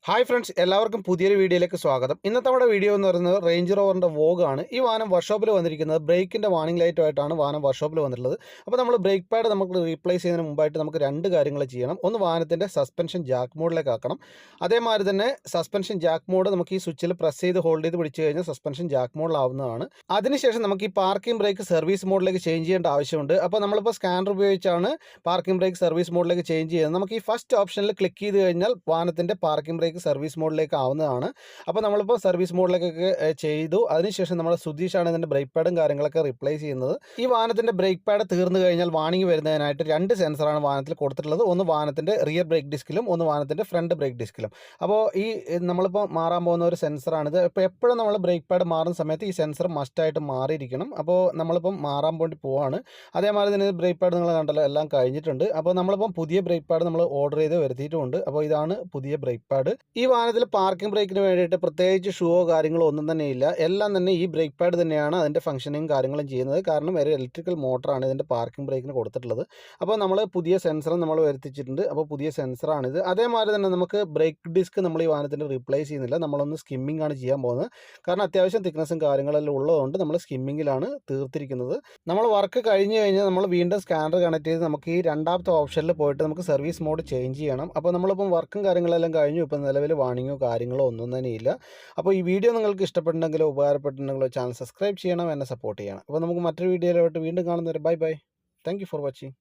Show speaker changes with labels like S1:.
S1: Hi friends, എല്ലാവർക്കും പുതിയൊരു വീഡിയോയിലേക്ക് സ്വാഗതം. ഇന്നത്തെ നമ്മുടെ വീഡിയോ എന്ന് പറയുന്നത് റേഞ്ച് റോവറിൻ്റെ വോഗാണ്. ഈ വാഹനം വർക്ക്ഷോപ്പിൽ വന്നിരിക്കുന്നത് ബ്രേക്കിൻ്റെ വാർണിംഗ് ലൈറ്റുമായിട്ടാണ് വാഹനം വർക്ക്ഷോപ്പിൽ വന്നിട്ടുള്ളത്. അപ്പോൾ നമ്മൾ ബ്രേക്ക് പാഡ് നമുക്ക് റീപ്ലേസ് ചെയ്യുന്നതിന് മുമ്പായിട്ട് നമുക്ക് രണ്ട് കാര്യങ്ങൾ ചെയ്യണം. ഒന്ന്, വാഹനത്തിൻ്റെ സസ്പെൻഷൻ ജാക്ക് മോഡിലേക്ക് ആക്കണം. അതേമാതിരി തന്നെ സസ്പെൻഷൻ ജാക്ക് മോഡ് നമുക്ക് ഈ സ്വിച്ചിൽ പ്രസ് ചെയ്ത് ഹോൾഡ് ചെയ്ത് പിടിച്ച് കഴിഞ്ഞാൽ സസ്പെൻഷൻ ജാക്ക് മോഡിലാവുന്നതാണ്. അതിനുശേഷം നമുക്ക് ഈ പാർക്കിംഗ് ബ്രേക്ക് സർവീസ് മോഡിലേക്ക് ചേഞ്ച് ചെയ്യേണ്ട ആവശ്യമുണ്ട്. അപ്പോൾ നമ്മളിപ്പോൾ സ്കാനർ ഉപയോഗിച്ചാണ് പാർക്കിംഗ് ബ്രേക്ക് സർവീസ് മോഡിലേക്ക് ചേഞ്ച് ചെയ്യുന്നത്. നമുക്ക് ഈ ഫസ്റ്റ് ഓപ്ഷനിൽ ക്ലിക്ക് ചെയ്ത് കഴിഞ്ഞാൽ വാഹനത്തിൻ്റെ പാർക്കിംഗ് ബ്രേക്ക് സർവീസ് മോഡിലേക്ക് ആവുന്നതാണ്. അപ്പോൾ നമ്മളിപ്പോൾ സർവീസ് മോഡിലേക്കൊക്കെ ചെയ്തു. അതിനുശേഷം നമ്മുടെ സുധീഷാണ് ഇതിൻ്റെ ബ്രേക്ക് പാഡും കാര്യങ്ങളൊക്കെ റിപ്ലേസ് ചെയ്യുന്നത്. ഈ വാഹനത്തിൻ്റെ ബ്രേക്ക് പാഡ് തീർന്നു കഴിഞ്ഞാൽ വാണിംഗ് വരുന്നതിനായിട്ട് രണ്ട് സെൻസറാണ് വാഹനത്തിൽ കൊടുത്തിട്ടുള്ളത്. ഒന്ന് വാഹനത്തിൻ്റെ റിയർ ബ്രേക്ക് ഡിസ്കിലും ഒന്ന് വാഹനത്തിൻ്റെ ഫ്രണ്ട് ബ്രേക്ക് ഡിസ്കിലും. അപ്പോൾ ഈ നമ്മളിപ്പോൾ മാറാൻ പോകുന്ന ഒരു സെൻസറാണിത്. ഇപ്പോൾ എപ്പോഴും നമ്മൾ ബ്രേക്ക് പാഡ് മാറുന്ന സമയത്ത് ഈ സെൻസർ മസ്റ്റായിട്ട് മാറിയിരിക്കണം. അപ്പോൾ നമ്മളിപ്പം മാറാൻ വേണ്ടി പോവാണ്. അതേമാതിരി തന്നെ ബ്രേക്ക് പാഡ് നിങ്ങൾ കണ്ടല്ലോ, എല്ലാം കഴിഞ്ഞിട്ടുണ്ട്. അപ്പോൾ നമ്മളിപ്പം പുതിയ ബ്രേക്ക് പാഡ് നമ്മൾ ഓർഡർ ചെയ്ത് വരുത്തിയിട്ടുമുണ്ട്. അപ്പോൾ ഇതാണ് പുതിയ ബ്രേക്ക് പാഡ്. ഈ വാഹനത്തിൽ പാർക്കിംഗ് ബ്രേക്കിന് വേണ്ടിയിട്ട് പ്രത്യേകിച്ച് ഷൂവോ കാര്യങ്ങളോ ഒന്നും തന്നെ ഇല്ല. എല്ലാം തന്നെ ഈ ബ്രേക്ക് പാഡ് തന്നെയാണ് അതിൻ്റെ ഫംഗ്ഷനിങ് കാര്യങ്ങളും ചെയ്യുന്നത്. കാരണം ഒരു ഇലക്ട്രിക്കൽ മോട്ടറാണ് ഇതിൻ്റെ പാർക്കിംഗ് ബ്രേക്കിന് കൊടുത്തിട്ടുള്ളത്. അപ്പോൾ നമ്മൾ പുതിയ സെൻസറും നമ്മൾ വരുത്തിച്ചിട്ടുണ്ട്. അപ്പോൾ പുതിയ സെൻസറാണിത്. അതേമാതിരി തന്നെ നമുക്ക് ബ്രേക്ക് ഡിസ്ക് നമ്മൾ ഈ വാഹനത്തിൻ്റെ റീപ്ലേസ് ചെയ്യുന്നില്ല. നമ്മളൊന്ന് സ്കിമ്മിംഗ് ആണ് ചെയ്യാൻ പോകുന്നത്. കാരണം അത്യാവശ്യം തിക്നെസ്സും കാര്യങ്ങളെല്ലാം ഉള്ളതുകൊണ്ട് നമ്മൾ സ്കിമ്മിങ്ങിലാണ് തീർത്തിരിക്കുന്നത്. നമ്മൾ വർക്ക് കഴിഞ്ഞ് കഴിഞ്ഞാൽ നമ്മൾ വീണ്ടും സ്കാനർ കണക്ട് ചെയ്ത് നമുക്ക് ഈ രണ്ടാമത്തെ ഓപ്ഷനിൽ പോയിട്ട് നമുക്ക് സർവീസ് മോഡ് ചേഞ്ച് ചെയ്യണം. അപ്പോൾ നമ്മളിപ്പം വർക്കും കാര്യങ്ങളെല്ലാം കഴിഞ്ഞു. ഇപ്പം നിലവിൽ വാണിങ്ങോ കാര്യങ്ങളോ ഒന്നും തന്നെ ഇല്ല. അപ്പോൾ ഈ വീഡിയോ നിങ്ങൾക്ക് ഇഷ്ടപ്പെട്ടിട്ടുണ്ടെങ്കിലോ ഉപകാരപ്പെട്ടിട്ടുണ്ടെങ്കിലോ ചാനൽ സബ്സ്ക്രൈബ് ചെയ്യണം, എന്നെ സപ്പോർട്ട് ചെയ്യണം. അപ്പോൾ നമുക്ക് മറ്റൊരു വീഡിയോയിലോട്ട് വീണ്ടും കാണുന്നവരെ bye bye. Thank you for watching.